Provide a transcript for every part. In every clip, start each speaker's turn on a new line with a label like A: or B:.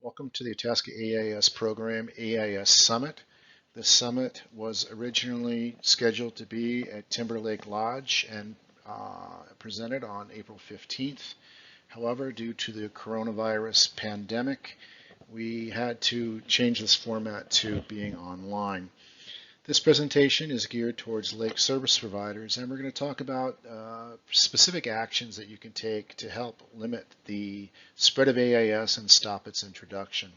A: Welcome to the Itasca AIS program, AIS Summit. This summit was originally scheduled to be at Timberlake Lodge and presented on April 15th. However, due to the coronavirus pandemic, we had to change this format to being online. This presentation is geared towards lake service providers, and we're going to talk about specific actions that you can take to help limit the spread of AIS and stop its introduction.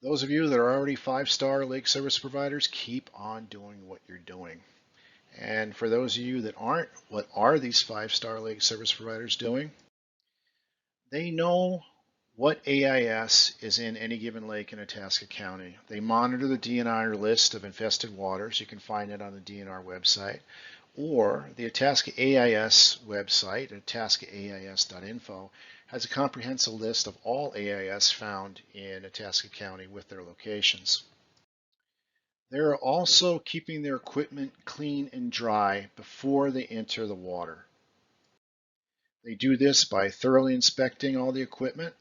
A: Those of you that are already five-star lake service providers, keep on doing what you're doing. And for those of you that aren't, what are these five-star lake service providers doing? They know what AIS is in any given lake in Itasca County. They monitor the DNR list of infested waters. You can find it on the DNR website, or the Itasca AIS website, itascaais.info, has a comprehensive list of all AIS found in Itasca County with their locations. They're also keeping their equipment clean and dry before they enter the water. They do this by thoroughly inspecting all the equipment.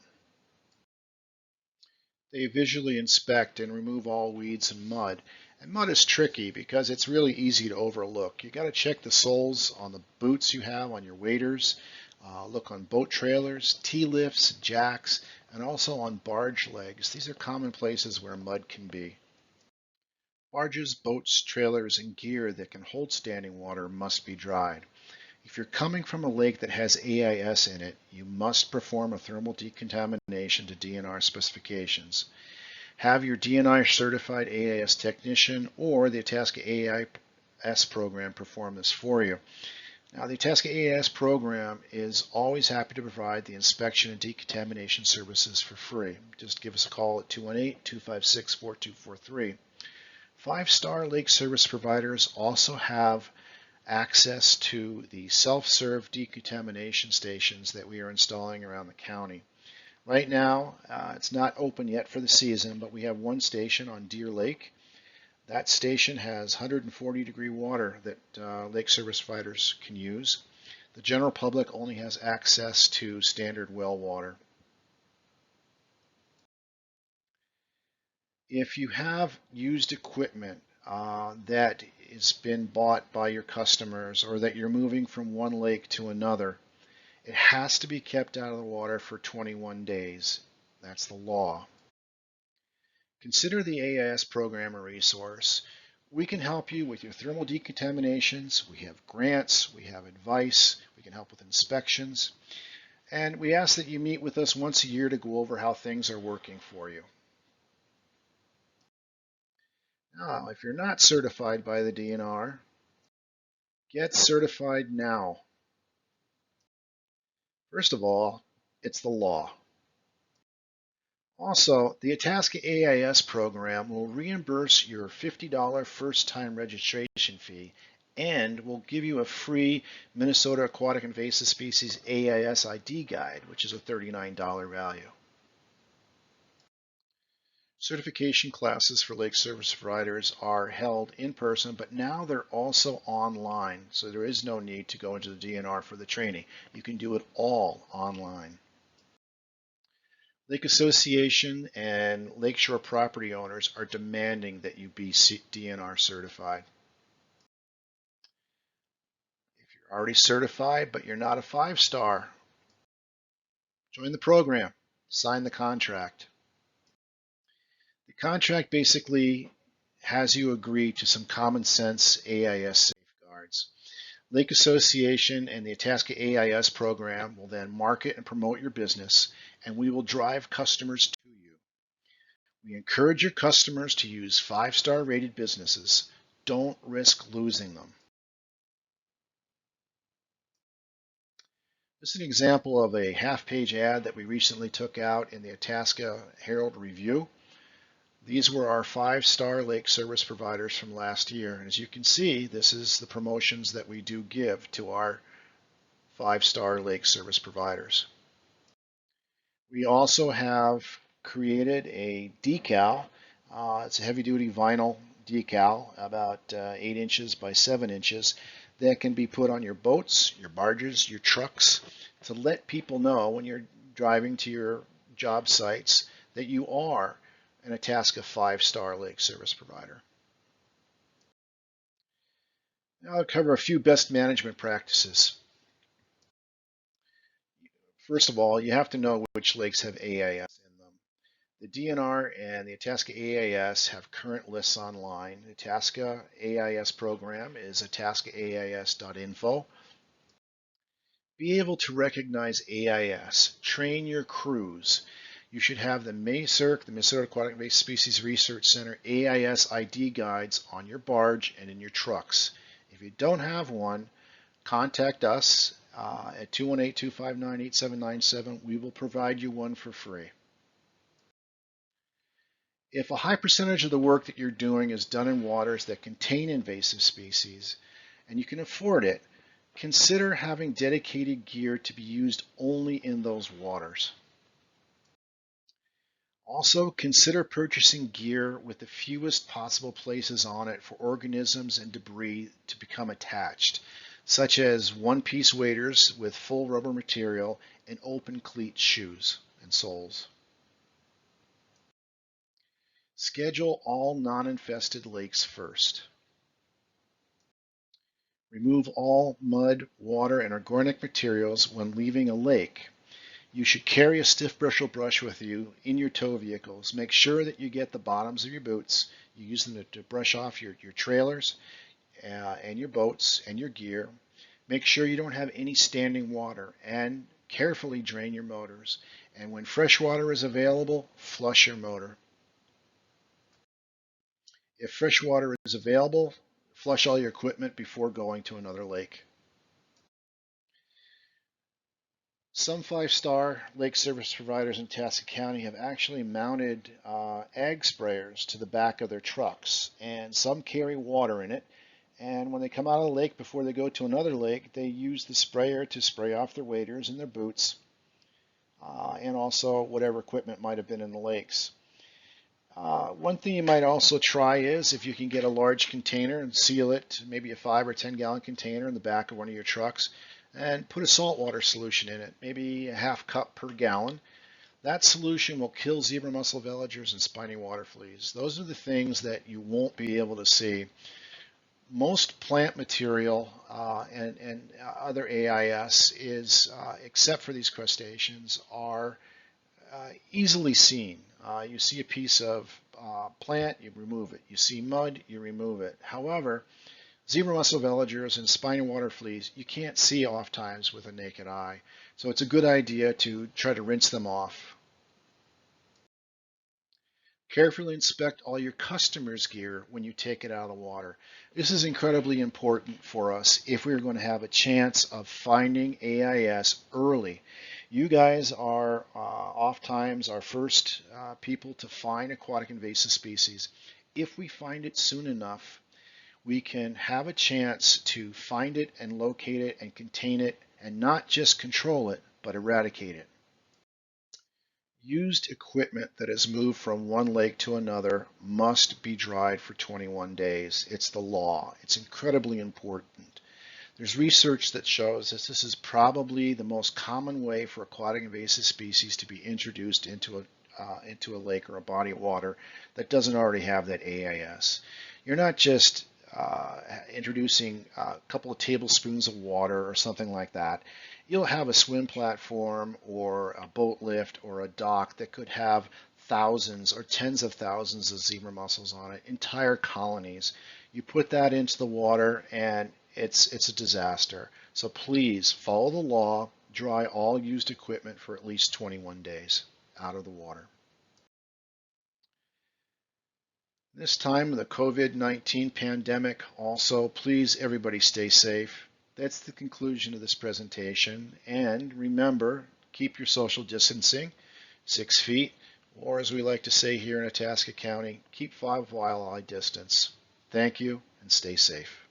A: They visually inspect and remove all weeds and mud. And mud is tricky because it's really easy to overlook. You got to check the soles on the boots you have on your waders, look on boat trailers, T-lifts, jacks, and also on barge legs. These are common places where mud can be. Barges, boats, trailers, and gear that can hold standing water must be dried. If you're coming from a lake that has AIS in it, you must perform a thermal decontamination to DNR specifications. Have your DNR certified AIS technician or the Itasca AIS program perform this for you. Now, the Itasca AIS program is always happy to provide the inspection and decontamination services for free. Just give us a call at 218-256-4243. Five-star lake service providers also have access to the self-serve decontamination stations that we are installing around the county. Right now, it's not open yet for the season, but we have one station on Deer Lake. That station has 140-degree water that lake service providers can use. The general public only has access to standard well water. If you have used equipment that has been bought by your customers or that you're moving from one lake to another, it has to be kept out of the water for 21 days. That's the law. Consider the AIS program a resource. We can help you with your thermal decontaminations. We have grants, we have advice, we can help with inspections, and we ask that you meet with us once a year to go over how things are working for you. Now, if you're not certified by the DNR, get certified now. First of all, it's the law. Also, the Itasca AIS program will reimburse your $50 first-time registration fee and will give you a free Minnesota Aquatic Invasive Species AIS ID guide, which is a $39 value. Certification classes for lake service providers are held in person, but now they're also online, so there is no need to go into the DNR for the training. You can do it all online. Lake Association and lakeshore property owners are demanding that you be DNR certified. If you're already certified but you're not a five-star, join the program, sign the contract. The contract basically has you agree to some common sense AIS safeguards. Lake Association and the Itasca AIS program will then market and promote your business, and we will drive customers to you. We encourage your customers to use five-star rated businesses. Don't risk losing them. This is an example of a half-page ad that we recently took out in the Itasca Herald Review. These were our five-star lake service providers from last year. And as you can see, this is the promotions that we do give to our five-star lake service providers. We also have created a decal. It's a heavy-duty vinyl decal, about 8 inches by 7 inches, that can be put on your boats, your barges, your trucks, to let people know when you're driving to your job sites that you are an Itasca 5-star lake service provider. Now I'll cover a few best management practices. First of all, you have to know which lakes have AIS in them. The DNR and the Itasca AIS have current lists online. The Itasca AIS program is itascaais.info. Be able to recognize AIS. Train your crews. You should have the MACIRC, the Minnesota Aquatic Invasive Species Research Center, AIS ID guides on your barge and in your trucks. If you don't have one, contact us at 218-259-8797. We will provide you one for free. If a high percentage of the work that you're doing is done in waters that contain invasive species, and you can afford it, consider having dedicated gear to be used only in those waters. Also, consider purchasing gear with the fewest possible places on it for organisms and debris to become attached, such as one-piece waders with full rubber material and open cleat shoes and soles. Schedule all non-infested lakes first. Remove all mud, water, and organic materials when leaving a lake. You should carry a stiff bristle brush with you in your tow vehicles. Make sure that you get the bottoms of your boots. You use them to brush off your trailers and your boats and your gear. Make sure you don't have any standing water and carefully drain your motors. And when fresh water is available, flush your motor. If fresh water is available, flush all your equipment before going to another lake. Some 5-star lake service providers in Itasca County have actually mounted ag sprayers to the back of their trucks, and some carry water in it. And when they come out of the lake before they go to another lake, they use the sprayer to spray off their waders and their boots, and also whatever equipment might have been in the lakes. One thing you might also try is if you can get a large container and seal it, maybe a 5 or 10 gallon container in the back of one of your trucks, and put a saltwater solution in it, maybe a half cup per gallon. That solution will kill zebra mussel veligers and spiny water fleas. Those are the things that you won't be able to see. Most plant material and other AIS is, except for these crustaceans, are easily seen. You see a piece of plant, you remove it. You see mud, you remove it. However, zebra mussel veligers and spiny water fleas, you can't see oftentimes with a naked eye. So it's a good idea to try to rinse them off. Carefully inspect all your customers' gear when you take it out of the water. This is incredibly important for us if we're going to have a chance of finding AIS early. You guys are oftentimes our first people to find aquatic invasive species. If we find it soon enough, we can have a chance to find it and locate it and contain it, and not just control it, but eradicate it. Used equipment that is moved from one lake to another must be dried for 21 days. It's the law. It's incredibly important. There's research that shows that this is probably the most common way for aquatic invasive species to be introduced into a lake or a body of water that doesn't already have that AIS. You're not just introducing a couple of tablespoons of water or something like that. You'll have a swim platform or a boat lift or a dock that could have thousands or tens of thousands of zebra mussels on it, entire colonies. You put that into the water and it's a disaster. So please follow the law, dry all used equipment for at least 21 days out of the water. This time of the COVID-19 pandemic also, please everybody stay safe. That's the conclusion of this presentation. And remember, keep your social distancing, 6 feet, or as we like to say here in Itasca County, keep 5 mile distance. Thank you and stay safe.